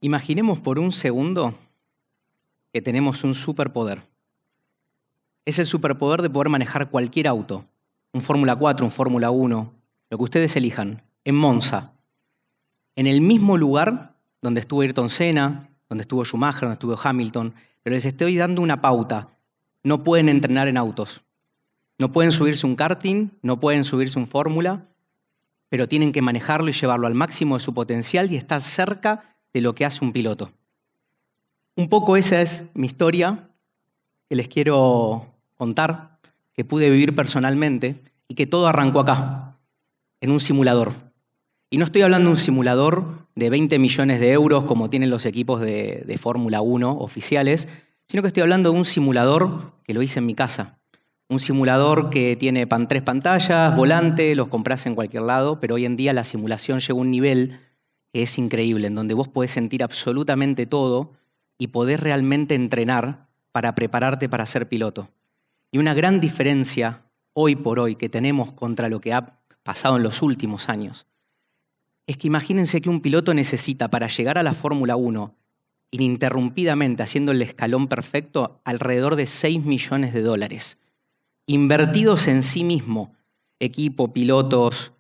Imaginemos por un segundo que tenemos un superpoder. Es el superpoder de poder manejar cualquier auto, un Fórmula 4, un Fórmula 1, lo que ustedes elijan, en Monza, en el mismo lugar donde estuvo Ayrton Senna, donde estuvo Schumacher, donde estuvo Hamilton, pero les estoy dando una pauta. No pueden entrenar en autos, no pueden subirse un karting, no pueden subirse un Fórmula, pero tienen que manejarlo y llevarlo al máximo de su potencial y estar cerca de lo que hace un piloto. Un poco esa es mi historia que les quiero contar, que pude vivir personalmente y que todo arrancó acá, en un simulador. Y no estoy hablando de un simulador de 20 millones de euros como tienen los equipos de Fórmula 1 oficiales, sino que estoy hablando de un simulador que lo hice en mi casa. Un simulador que tiene 3 pantallas, volante, los compras en cualquier lado, pero hoy en día la simulación llega a un nivel que es increíble, en donde vos podés sentir absolutamente todo y podés realmente entrenar para prepararte para ser piloto. Y una gran diferencia hoy por hoy que tenemos contra lo que ha pasado en los últimos años es que imagínense que un piloto necesita para llegar a la Fórmula 1 ininterrumpidamente, haciendo el escalón perfecto, alrededor de 6 millones de dólares, invertidos en sí mismo, equipo, pilotos,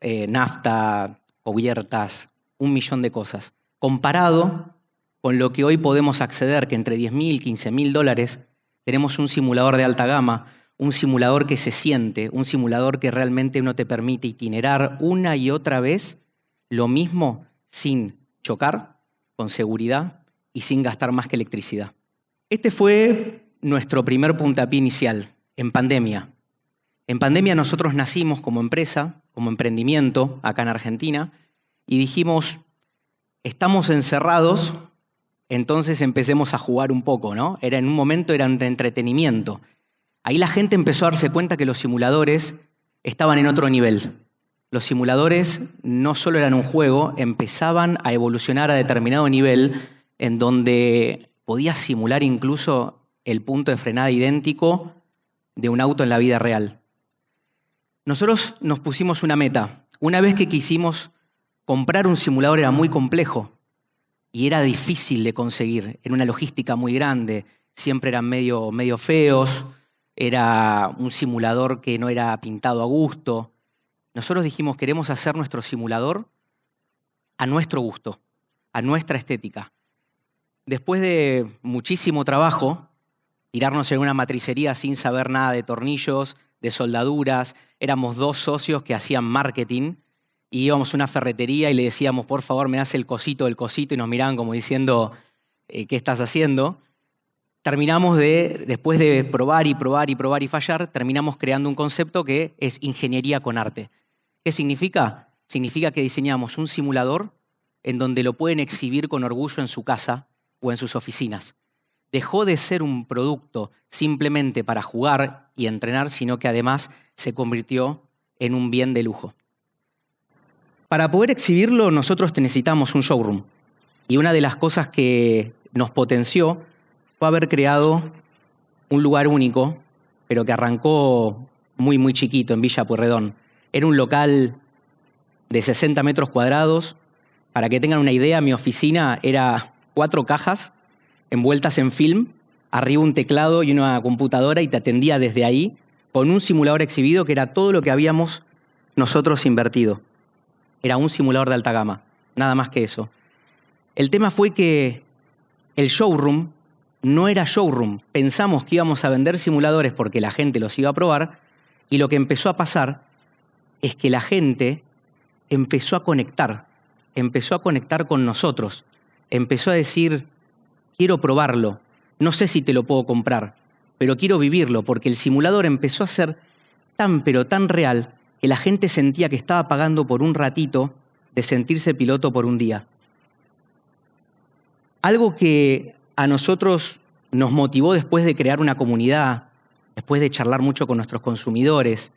nafta, cubiertas, 1 millón de cosas, comparado con lo que hoy podemos acceder, que entre 10.000 y 15.000 dólares tenemos un simulador de alta gama, un simulador que se siente, un simulador que realmente no te permite itinerar una y otra vez lo mismo sin chocar, con seguridad y sin gastar más que electricidad. Este fue nuestro primer puntapié inicial, en pandemia. En pandemia nosotros nacimos como empresa, como emprendimiento acá en Argentina, y dijimos, estamos encerrados, entonces empecemos a jugar un poco, ¿no? En un momento era un entretenimiento. Ahí la gente empezó a darse cuenta que los simuladores estaban en otro nivel. Los simuladores no solo eran un juego, empezaban a evolucionar a determinado nivel en donde podías simular incluso el punto de frenada idéntico de un auto en la vida real. Nosotros nos pusimos una meta. Una vez que quisimos comprar un simulador era muy complejo y era difícil de conseguir, en una logística muy grande, siempre eran medio feos, era un simulador que no era pintado a gusto. Nosotros dijimos, queremos hacer nuestro simulador a nuestro gusto, a nuestra estética. Después de muchísimo trabajo, tirarnos en una matricería sin saber nada de tornillos, de soldaduras, éramos 2 socios que hacían marketing y íbamos a una ferretería y le decíamos, por favor, me das el cosito, y nos miraban como diciendo, ¿qué estás haciendo? Terminamos después de probar y fallar, terminamos creando un concepto que es ingeniería con arte. ¿Qué significa? Significa que diseñamos un simulador en donde lo pueden exhibir con orgullo en su casa o en sus oficinas. Dejó de ser un producto simplemente para jugar y entrenar, sino que además se convirtió en un bien de lujo. Para poder exhibirlo, nosotros necesitamos un showroom. Y una de las cosas que nos potenció fue haber creado un lugar único, pero que arrancó muy chiquito, en Villa Pueyrredón. Era un local de 60 metros cuadrados. Para que tengan una idea, mi oficina era 4 cajas envueltas en film, arriba un teclado y una computadora, y te atendía desde ahí con un simulador exhibido que era todo lo que habíamos nosotros invertido. Era un simulador de alta gama, nada más que eso. El tema fue que el showroom no era showroom. Pensamos que íbamos a vender simuladores porque la gente los iba a probar, y lo que empezó a pasar es que la gente empezó a conectar con nosotros. Empezó a decir, quiero probarlo, no sé si te lo puedo comprar, pero quiero vivirlo, porque el simulador empezó a ser tan real que la gente sentía que estaba pagando por un ratito de sentirse piloto por un día. Algo que a nosotros nos motivó después de crear una comunidad, después de charlar mucho con nuestros consumidores,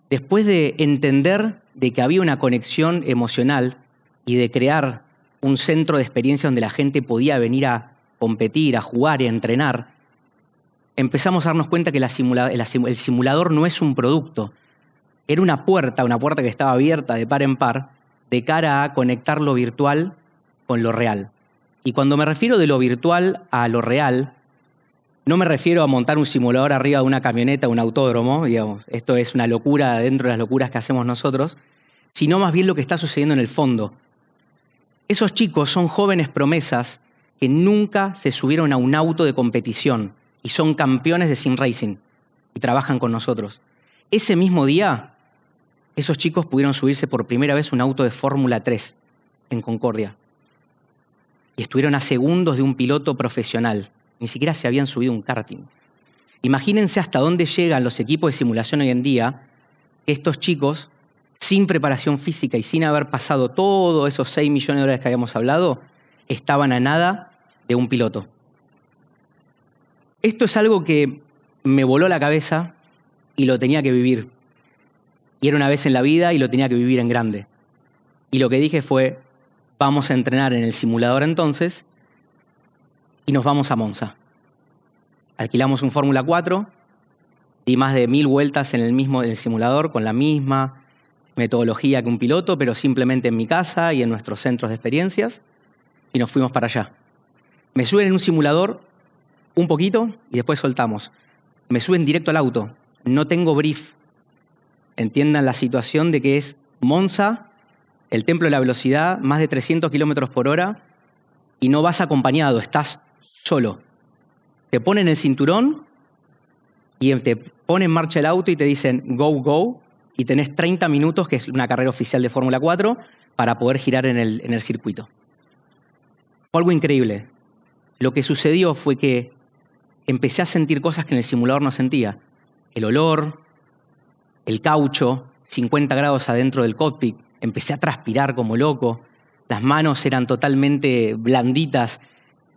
después de entender de que había una conexión emocional y de crear un centro de experiencia donde la gente podía venir a competir, a jugar y a entrenar, empezamos a darnos cuenta que el simulador no es un producto. Era una puerta que estaba abierta de par en par, de cara a conectar lo virtual con lo real. Y cuando me refiero de lo virtual a lo real, no me refiero a montar un simulador arriba de una camioneta, un autódromo, digamos, esto es una locura dentro de las locuras que hacemos nosotros, sino más bien lo que está sucediendo en el fondo. Esos chicos son jóvenes promesas que nunca se subieron a un auto de competición y son campeones de sim racing y trabajan con nosotros. Ese mismo día, esos chicos pudieron subirse por primera vez un auto de Fórmula 3 en Concordia. Y estuvieron a segundos de un piloto profesional. Ni siquiera se habían subido un karting. Imagínense hasta dónde llegan los equipos de simulación hoy en día, que estos chicos, sin preparación física y sin haber pasado todos esos 6 millones de dólares que habíamos hablado, estaban a nada de un piloto. Esto es algo que me voló la cabeza y lo tenía que vivir. Y era una vez en la vida y lo tenía que vivir en grande. Y lo que dije fue, vamos a entrenar en el simulador entonces y nos vamos a Monza. Alquilamos un Fórmula 4, di más de 1000 vueltas en el simulador con la misma metodología que un piloto, pero simplemente en mi casa y en nuestros centros de experiencias, y nos fuimos para allá. Me suben en un simulador un poquito y después soltamos. Me suben directo al auto. No tengo brief. Entiendan la situación de que es Monza, el templo de la velocidad, más de 300 kilómetros por hora, y no vas acompañado, estás solo. Te ponen el cinturón y te ponen en marcha el auto y te dicen go, go, y tenés 30 minutos, que es una carrera oficial de Fórmula 4, para poder girar en el circuito. Fue algo increíble. Lo que sucedió fue que empecé a sentir cosas que en el simulador no sentía. El olor, el caucho, 50 grados adentro del cockpit. Empecé a transpirar como loco. Las manos eran totalmente blanditas.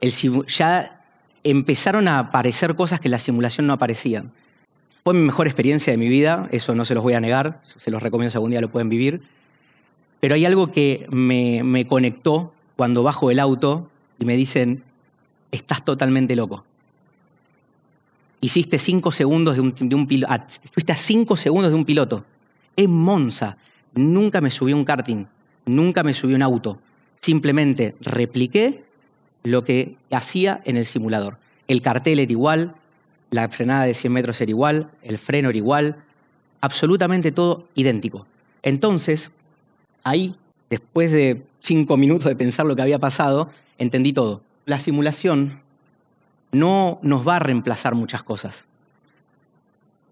Ya empezaron a aparecer cosas que en la simulación no aparecían. Fue mi mejor experiencia de mi vida, eso no se los voy a negar, se los recomiendo si algún día lo pueden vivir. Pero hay algo que me conectó cuando bajo del auto y me dicen, estás totalmente loco. Hiciste 5 segundos de un piloto, estuviste a 5 segundos de un piloto. En Monza, nunca me subí a un karting, nunca me subí a un auto. Simplemente repliqué lo que hacía en el simulador. El cartel era igual, la frenada de 100 metros era igual, el freno era igual, absolutamente todo idéntico. Entonces, ahí, después de 5 minutos de pensar lo que había pasado, entendí todo. La simulación no nos va a reemplazar muchas cosas.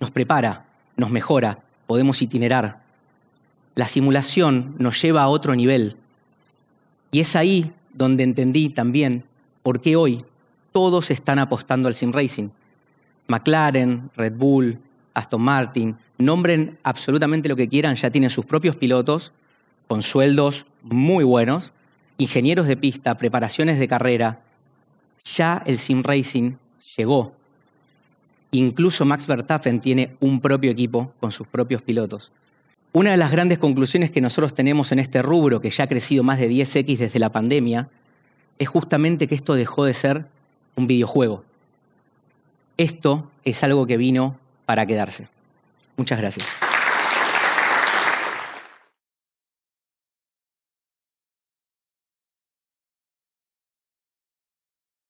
Nos prepara, nos mejora, podemos itinerar. La simulación nos lleva a otro nivel. Y es ahí donde entendí también por qué hoy todos están apostando al sim racing. McLaren, Red Bull, Aston Martin, nombren absolutamente lo que quieran, ya tienen sus propios pilotos con sueldos muy buenos, ingenieros de pista, preparaciones de carrera. Ya el sim racing llegó. Incluso Max Verstappen tiene un propio equipo con sus propios pilotos. Una de las grandes conclusiones que nosotros tenemos en este rubro, que ya ha crecido más de 10x desde la pandemia, es justamente que esto dejó de ser un videojuego. Esto es algo que vino para quedarse. Muchas gracias.